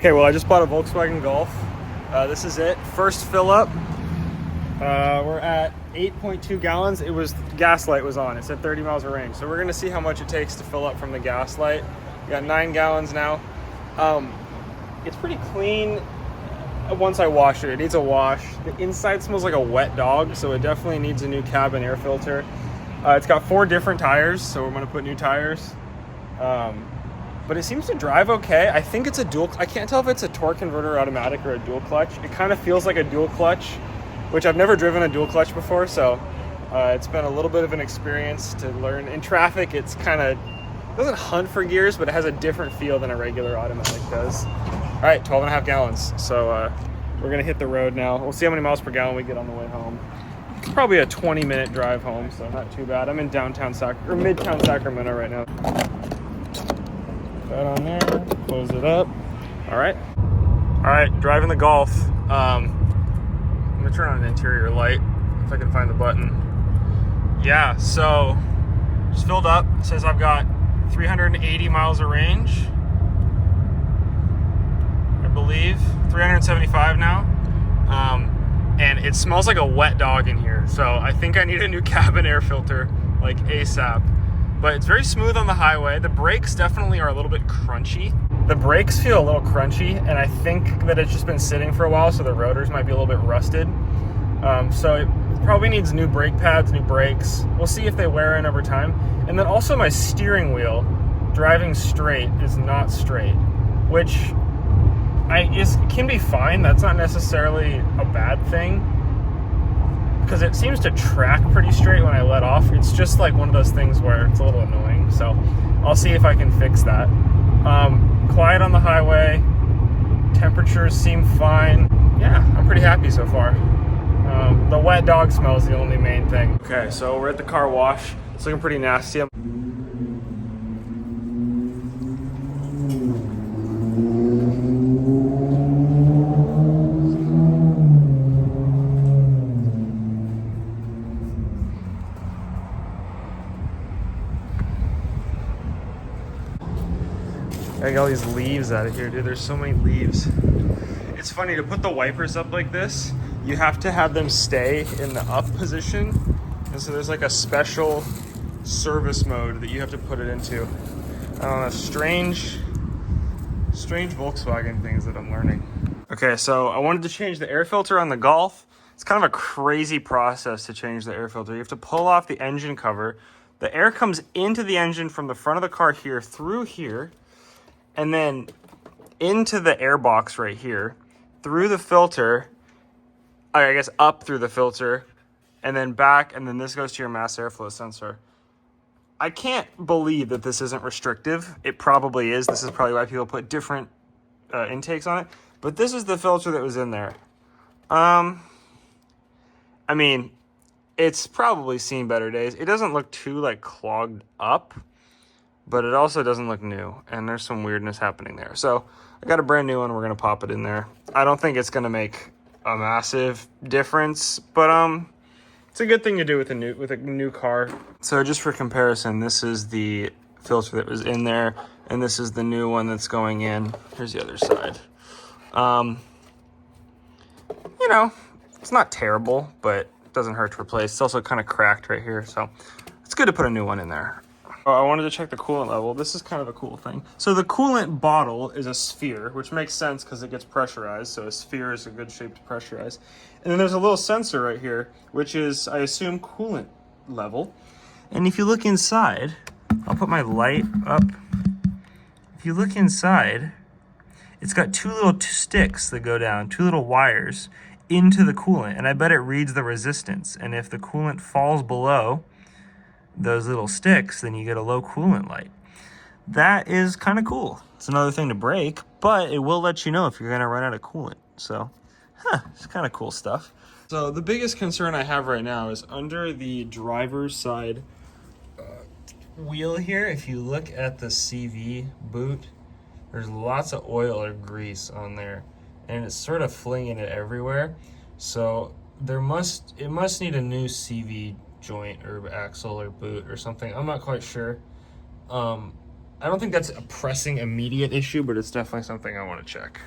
Okay, well, I just bought a Volkswagen Golf. This is it. First fill up. We're at 8.2 gallons. Gas light was on. It said 30 miles of range. So we're gonna see how much it takes to fill up from the gas light. We got 9 gallons now. It's pretty clean. Once I wash it, it needs a wash. The inside smells like a wet dog, so it definitely needs a new cabin air filter. It's got 4 different tires, so we're gonna put new tires. But it seems to drive okay. I think it's a dual. I can't tell if it's a torque converter automatic or a dual clutch. It kind of feels like a dual clutch, which I've never driven a dual clutch before, so it's been a little bit of an experience to learn. In traffic, it's kind of doesn't hunt for gears, but it has a different feel than a regular automatic does. All right, 12.5 gallons. So we're gonna hit the road now. We'll see how many miles per gallon we get on the way home. It's probably a 20-minute drive home, so not too bad. I'm in Midtown Sacramento right now. That on there, close it up. All right, driving the Golf. I'm gonna turn on an interior light if I can find the button. Yeah, so just filled up. It says I've got 380 miles of range, I believe. 375 now. And it smells like a wet dog in here, so I think I need a new cabin air filter, like ASAP. But it's very smooth on the highway. The brakes definitely are a little bit crunchy. The brakes feel a little crunchy, and I think that it's just been sitting for a while, so the rotors might be a little bit rusted. So it probably needs new brake pads, new brakes. We'll see if they wear in over time. And then also my steering wheel, driving straight, is not straight, which can be fine. That's not necessarily a bad thing, because it seems to track pretty straight when I let off. It's just like one of those things where it's a little annoying. So I'll see if I can fix that. Quiet on the highway. Temperatures seem fine. Yeah, I'm pretty happy so far. The wet dog smell is the only main thing. Okay, so we're at the car wash. It's looking pretty nasty. I got all these leaves out of here, dude. There's so many leaves. It's funny, to put the wipers up like this, you have to have them stay in the up position. And so there's like a special service mode that you have to put it into. I don't know, strange Volkswagen things that I'm learning. Okay, so I wanted to change the air filter on the Golf. It's kind of a crazy process to change the air filter. You have to pull off the engine cover. The air comes into the engine from the front of the car here, through here, and then into the air box right here, through the filter, I guess up through the filter, and then back, and then this goes to your mass airflow sensor. I can't believe that this isn't restrictive. It probably is. This is probably why people put different intakes on it. But this is the filter that was in there. I mean, it's probably seen better days. It doesn't look too like clogged up, but it also doesn't look new, and there's some weirdness happening there. So I got a brand new one. We're gonna pop it in there. I don't think it's gonna make a massive difference, but it's a good thing to do with a new car. So just for comparison, this is the filter that was in there, and this is the new one that's going in. Here's the other side. You know, it's not terrible, but it doesn't hurt to replace. It's also kind of cracked right here, so it's good to put a new one in there. I wanted to check the coolant level. This is kind of a cool thing. So the coolant bottle is a sphere, which makes sense because it gets pressurized. So a sphere is a good shape to pressurize. And then there's a little sensor right here, which is, I assume, coolant level. And if you look inside, I'll put my light up. If you look inside, it's got 2 little sticks that go down, 2 little wires into the coolant. And I bet it reads the resistance. And if the coolant falls below those little sticks, then you get a low coolant light. That is kind of cool. It's another thing to break, but it will let you know if you're gonna run out of coolant. So, it's kind of cool stuff. So the biggest concern I have right now is under the driver's side wheel here. If you look at the CV boot, there's lots of oil or grease on there, and it's sort of flinging it everywhere. So it must need a new CV joint or axle or boot or something. I'm not quite sure. I don't think that's a pressing immediate issue, but it's definitely something I want to check.